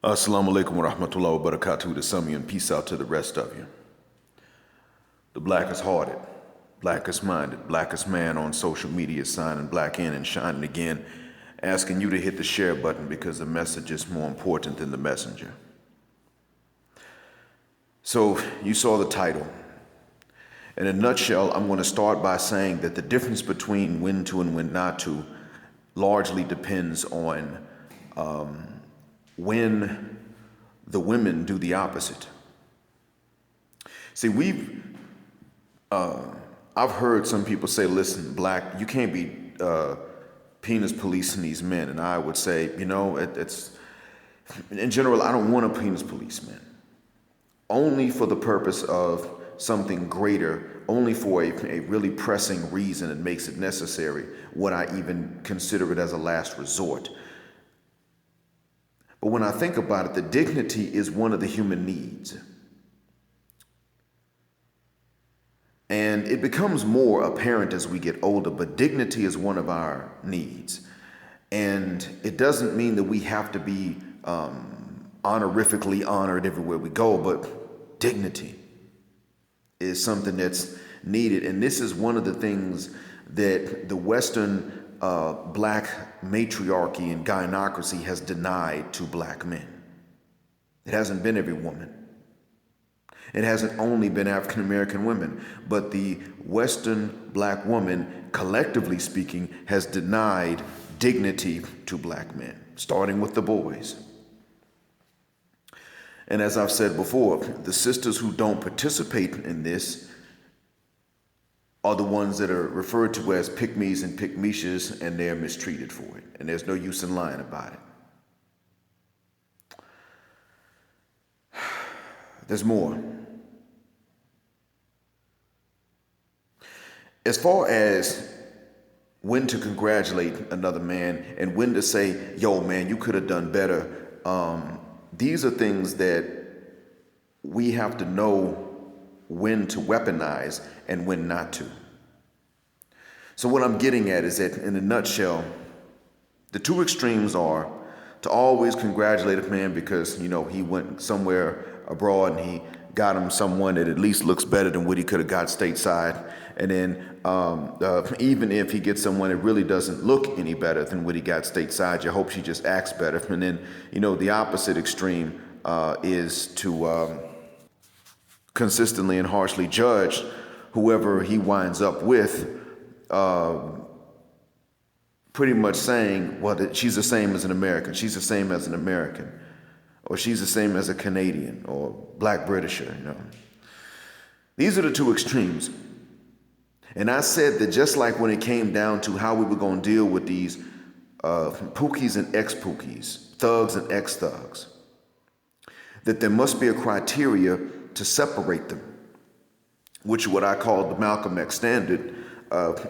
Assalamu alaikum wa rahmatullahi wa barakatuh to some of you, and peace out to the rest of you. The blackest hearted, blackest minded, blackest man on social media signing black in and shining again, asking you to hit the share button because the message is more important than the messenger. So you saw the title. In a nutshell, I'm going to start by saying that the difference between when to and when not to largely depends on when the women do the opposite. See, I've heard some people say, listen, black, you can't be penis policing these men. And I would say, it's in general, I don't want a penis policeman. Only for the purpose of something greater, only for a really pressing reason that makes it necessary, would I even consider it as a last resort. But when I think about it, the dignity is one of the human needs. And it becomes more apparent as we get older, but dignity is one of our needs. And it doesn't mean that we have to be honorifically honored everywhere we go, but dignity is something that's needed. And this is one of the things that the Western black matriarchy and gynocracy has denied to black men. It hasn't been every woman. It hasn't only been African American women, but the Western black woman, collectively speaking, has denied dignity to black men, starting with the boys. And as I've said before, the sisters who don't participate in this are the ones that are referred to as pick-me's and pick-meshas, and they're mistreated for it. And there's no use in lying about it. There's more. As far as when to congratulate another man and when to say, yo, man, you could have done better, these are things that we have to know when to weaponize and when not to. So what I'm getting at is that, in a nutshell, the two extremes are to always congratulate a man because, he went somewhere abroad and he got him someone that at least looks better than what he could have got stateside. And then even if he gets someone that really doesn't look any better than what he got stateside, you hope she just acts better. And then, the opposite extreme is to consistently and harshly judge whoever he winds up with, pretty much saying, well, that she's the same as an American, she's the same as an American, or she's the same as a Canadian or black Britisher, These are the two extremes. And I said that just like when it came down to how we were going to deal with these pookies and ex-pookies, thugs and ex-thugs, that there must be a criteria to separate them, which what I call the Malcolm X standard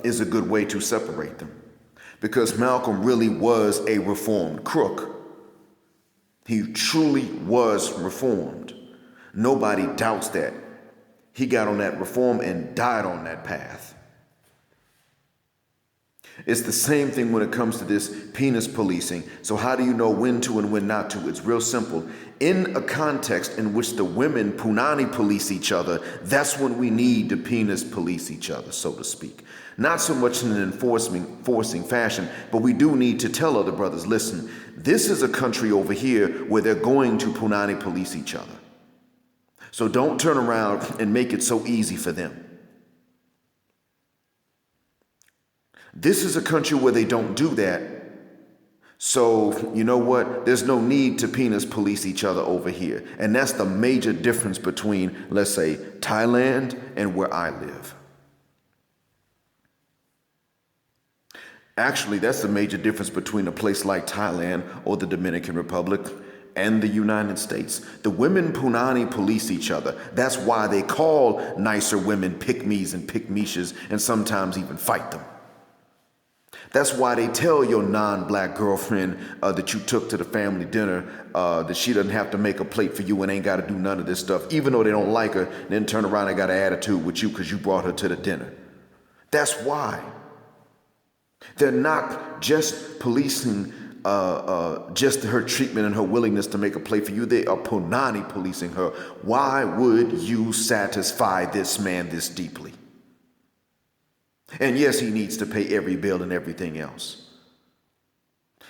is a good way to separate them. Because Malcolm really was a reformed crook. He truly was reformed. Nobody doubts that. He got on that reform and died on that path. It's the same thing when it comes to this penis policing. So how do you know when to and when not to? It's real simple. In a context in which the women punani police each other, that's when we need to penis police each other, so to speak. Not so much in an enforcing fashion, but we do need to tell other brothers, listen, this is a country over here where they're going to punani police each other. So don't turn around and make it so easy for them. This is a country where they don't do that. So, you know what? There's no need to penis police each other over here. And that's the major difference between, let's say, Thailand and where I live. Actually, that's the major difference between a place like Thailand or the Dominican Republic and the United States. The women punani police each other. That's why they call nicer women pick-me's and pick-meshas and sometimes even fight them. That's why they tell your non-black girlfriend that you took to the family dinner that she doesn't have to make a plate for you and ain't got to do none of this stuff, even though they don't like her, then turn around and got an attitude with you because you brought her to the dinner. That's why. They're not just policing just her treatment and her willingness to make a play for you. They are punani policing her. Why would you satisfy this man this deeply? And yes, he needs to pay every bill and everything else.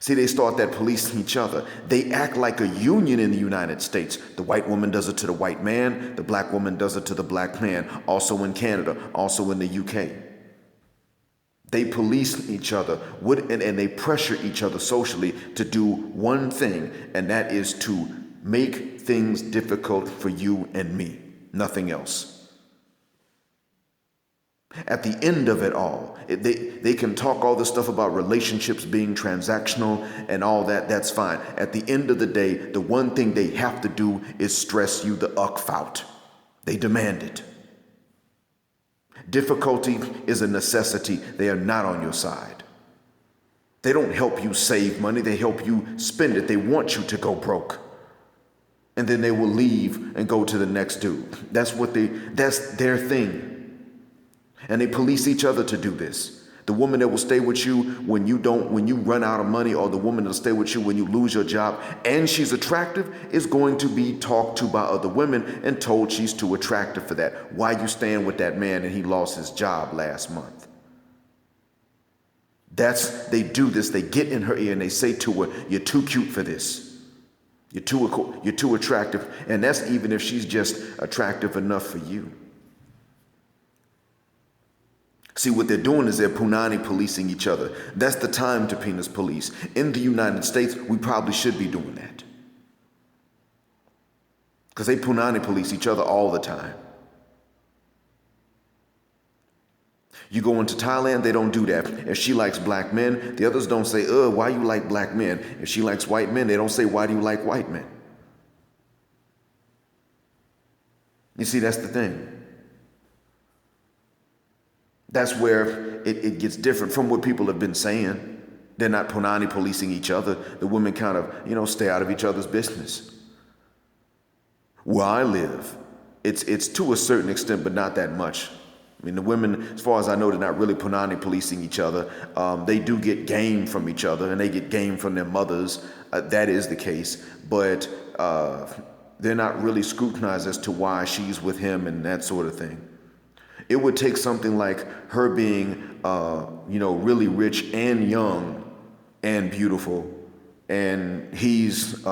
See, they start that policing each other. They act like a union in the United States. The white woman does it to the white man. The black woman does it to the black man. Also in Canada, also in the UK. They police each other and they pressure each other socially to do one thing, and that is to make things difficult for you and me. Nothing else. At the end of it all, they can talk all this stuff about relationships being transactional and all that. That's fine. At the end of the day, the one thing they have to do is stress you the uck out. They demand it. Difficulty is a necessity. They are not on your side. They don't help you save money. They help you spend it. They want you to go broke. And then they will leave and go to the next dude. That's their thing. And they police each other to do this. The woman that will stay with you when you run out of money, or the woman that'll stay with you when you lose your job and she's attractive, is going to be talked to by other women and told she's too attractive for that. Why you staying with that man and he lost his job last month? They do this. They get in her ear and they say to her, "You're too cute for this. You're too attractive." And that's even if she's just attractive enough for you. See, what they're doing is they're punani policing each other. That's the time to penis police. In the United States, we probably should be doing that. Because they punani police each other all the time. You go into Thailand, they don't do that. If she likes black men, the others don't say, why you like black men? If she likes white men, they don't say, why do you like white men? You see, that's the thing. That's where it gets different from what people have been saying. They're not punani policing each other. The women kind of, stay out of each other's business. Where I live, it's to a certain extent, but not that much. I mean, the women, as far as I know, they're not really punani policing each other. They do get game from each other, and they get game from their mothers. That is the case. But they're not really scrutinized as to why she's with him and that sort of thing. It would take something like her being, really rich and young and beautiful, and he's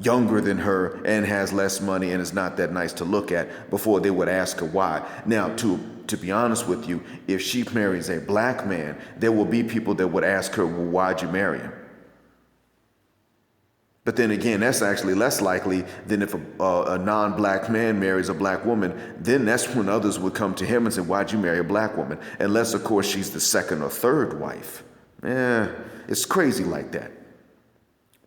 younger than her and has less money and is not that nice to look at, before they would ask her why. Now, to be honest with you, if she marries a black man, there will be people that would ask her, well, why'd you marry him? But then again, that's actually less likely than if a non-black man marries a black woman. Then that's when others would come to him and say, why'd you marry a black woman? Unless, of course, she's the second or third wife. It's crazy like that.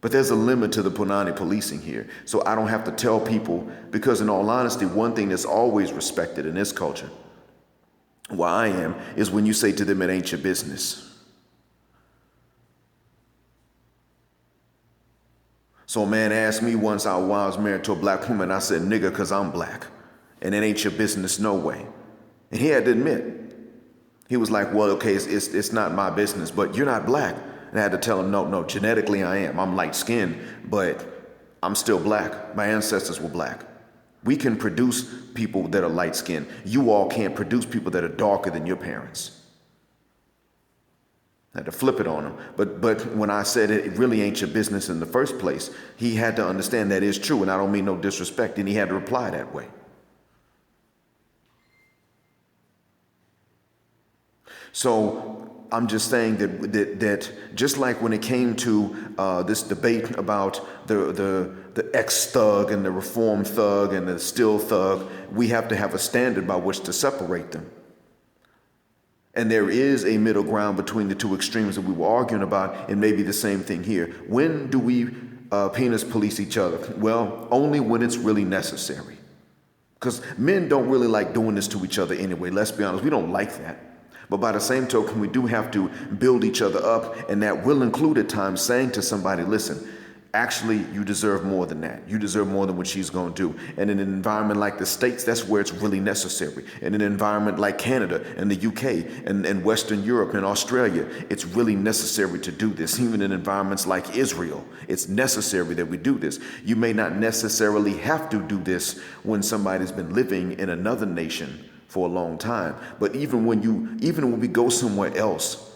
But there's a limit to the punani policing here. So I don't have to tell people, because in all honesty, one thing that's always respected in this culture, where I am, is when you say to them, it ain't your business. So a man asked me once why I was married to a black woman. I said, nigga, because I'm black. And it ain't your business no way. And he had to admit. He was like, well, okay, it's not my business, but you're not black. And I had to tell him, no, genetically I am. I'm light skinned, but I'm still black. My ancestors were black. We can produce people that are light skinned. You all can't produce people that are darker than your parents. I had to flip it on him. But when I said it really ain't your business in the first place, he had to understand that is true, and I don't mean no disrespect, and he had to reply that way. So I'm just saying that just like when it came to this debate about the ex-thug and the reform thug and the still thug, we have to have a standard by which to separate them. And there is a middle ground between the two extremes that we were arguing about, and maybe the same thing here. When do we penis police each other? Well, only when it's really necessary. Because men don't really like doing this to each other anyway. Let's be honest, we don't like that. But by the same token, we do have to build each other up, and that will include at times saying to somebody, listen, Actually, you deserve more than that. You deserve more than what she's going to do. And in an environment like the States, that's where it's really necessary. In an environment like Canada and the UK and Western Europe and Australia, it's really necessary to do this. Even in environments like Israel, it's necessary that we do this. You may not necessarily have to do this when somebody's been living in another nation for a long time. But even when we go somewhere else,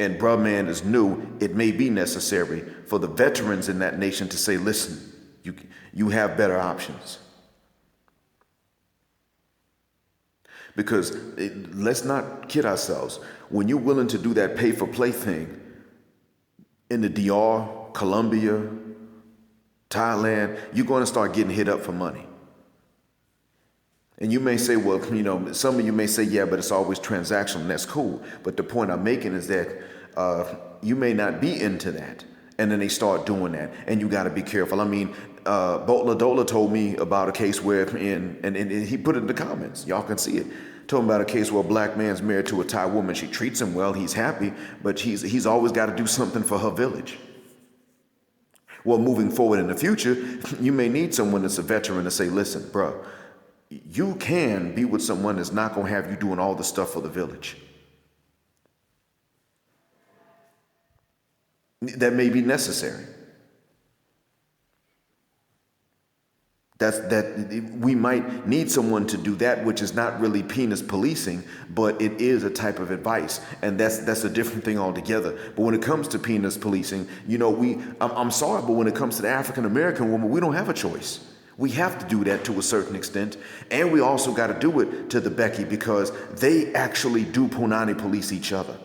and bruh man is new, it may be necessary for the veterans in that nation to say, listen, you have better options. Because let's not kid ourselves. When you're willing to do that pay for play thing in the DR, Colombia, Thailand, you're going to start getting hit up for money. And you may say, well, some of you may say, yeah, but it's always transactional, and that's cool. But the point I'm making is that you may not be into that. And then they start doing that. And you got to be careful. I mean, Botla Dola told me about a case where, and he put it in the comments. Y'all can see it. Told me about a case where a black man's married to a Thai woman. She treats him well. He's happy. But he's always got to do something for her village. Well, moving forward in the future, you may need someone that's a veteran to say, listen, bro, you can be with someone that's not going to have you doing all the stuff for the village. That may be necessary. We might need someone to do that, which is not really penis policing, but it is a type of advice, and that's a different thing altogether. But when it comes to penis policing, I'm sorry, but when it comes to the African American woman, we don't have a choice. We have to do that to a certain extent, and we also got to do it to the Becky because they actually do punani police each other.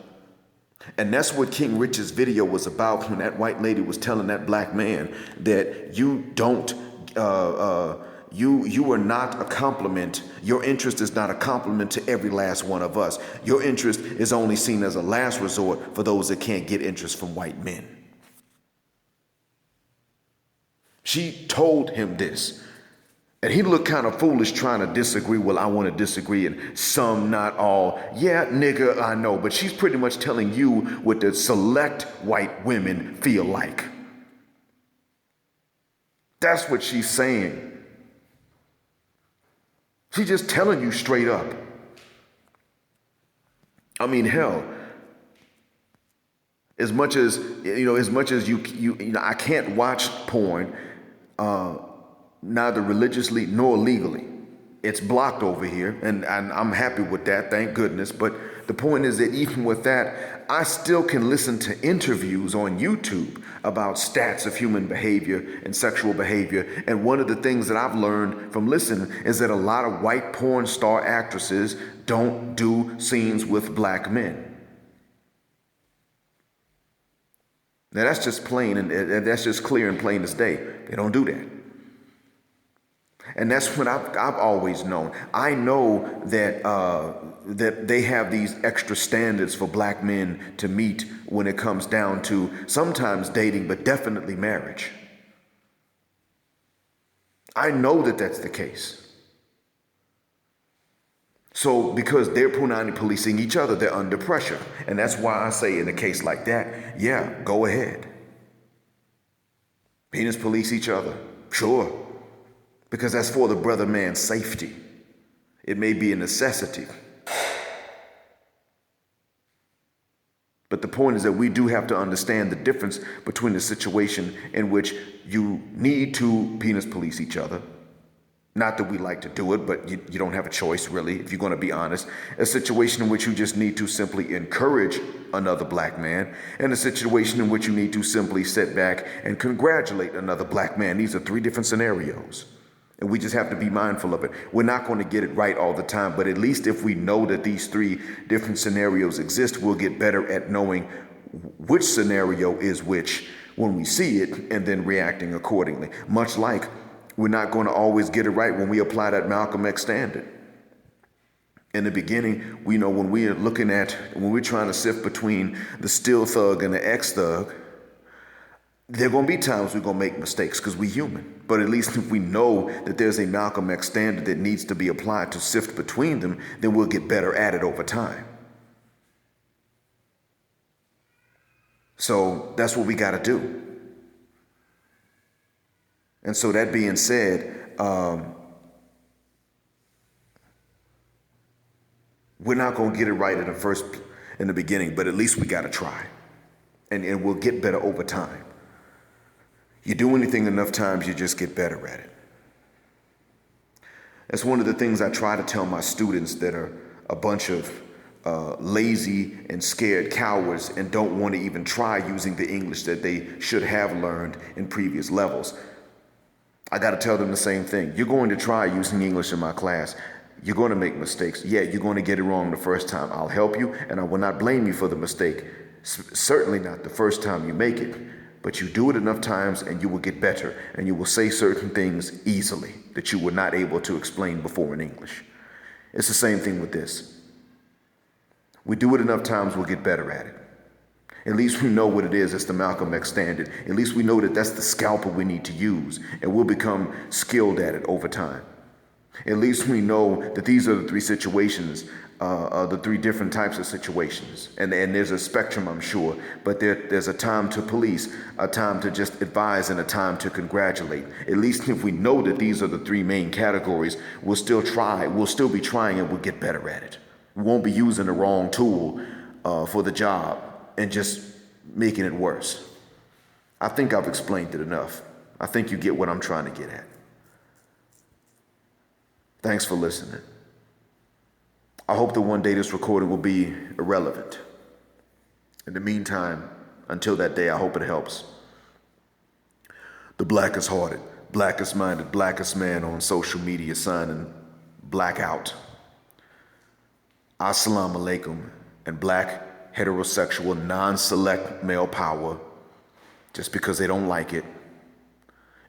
And that's what King Rich's video was about when that white lady was telling that black man that you are not a compliment. Your interest is not a compliment to every last one of us. Your interest is only seen as a last resort for those that can't get interest from white men. She told him this. And he looked kind of foolish trying to disagree. Well, I want to disagree, and some, not all. Yeah, nigga, I know. But she's pretty much telling you what the select white women feel like. That's what she's saying. She's just telling you straight up. I mean, hell, as much as I can't watch porn, neither religiously nor legally. It's blocked over here, and I'm happy with that, thank goodness. But the point is that even with that, I still can listen to interviews on YouTube about stats of human behavior and sexual behavior. And one of the things that I've learned from listening is that a lot of white porn star actresses don't do scenes with black men. Now that's just plain, and that's just clear and plain as day. They don't do that. And that's what I've always known. I know that that they have these extra standards for black men to meet when it comes down to sometimes dating, but definitely marriage. I know that that's the case. So because they're punani policing each other, they're under pressure. And that's why I say in a case like that, yeah, go ahead. Penis police each other, sure. Because that's for the brother man's safety. It may be a necessity. But the point is that we do have to understand the difference between the situation in which you need to penis police each other. Not that we like to do it, but you don't have a choice, really, if you're going to be honest. A situation in which you just need to simply encourage another black man, and a situation in which you need to simply sit back and congratulate another black man. These are three different scenarios. And we just have to be mindful of it. We're not going to get it right all the time, but at least if we know that these three different scenarios exist, we'll get better at knowing which scenario is which when we see it and then reacting accordingly. Much like we're not going to always get it right when we apply that Malcolm X standard. In the beginning, we know when we're trying to sift between the still thug and the ex-thug, there are going to be times we're going to make mistakes because we're human. But at least if we know that there's a Malcolm X standard that needs to be applied to sift between them, then we'll get better at it over time. So that's what we got to do. And so that being said, we're not going to get it right in the beginning, but at least we got to try. And we'll get better over time. You do anything enough times, you just get better at it. That's one of the things I try to tell my students that are a bunch of lazy and scared cowards and don't want to even try using the English that they should have learned in previous levels. I got to tell them the same thing. You're going to try using English in my class. You're going to make mistakes. Yeah, you're going to get it wrong the first time. I'll help you, and I will not blame you for the mistake. Certainly not the first time you make it. But you do it enough times and you will get better, and you will say certain things easily that you were not able to explain before in English. It's the same thing with this. We do it enough times, we'll get better at it. At least we know what it is. It's the Malcolm X standard. At least we know that that's the scalpel we need to use, and we'll become skilled at it over time. At least we know that these are the three situations, the three different types of situations. And there's a spectrum, I'm sure, but there's a time to police, a time to just advise, and a time to congratulate. At least if we know that these are the three main categories, we'll still be trying, and we'll get better at it. We won't be using the wrong tool for the job and just making it worse. I think I've explained it enough. I think you get what I'm trying to get at. Thanks for listening. I hope that one day this recording will be irrelevant. In the meantime, until that day, I hope it helps. The blackest hearted, blackest minded, blackest man on social media signing blackout. Assalamu alaikum, and black, heterosexual, non-select male power, just because they don't like it,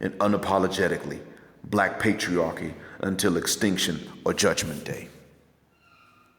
and unapologetically, black patriarchy until extinction or judgment day.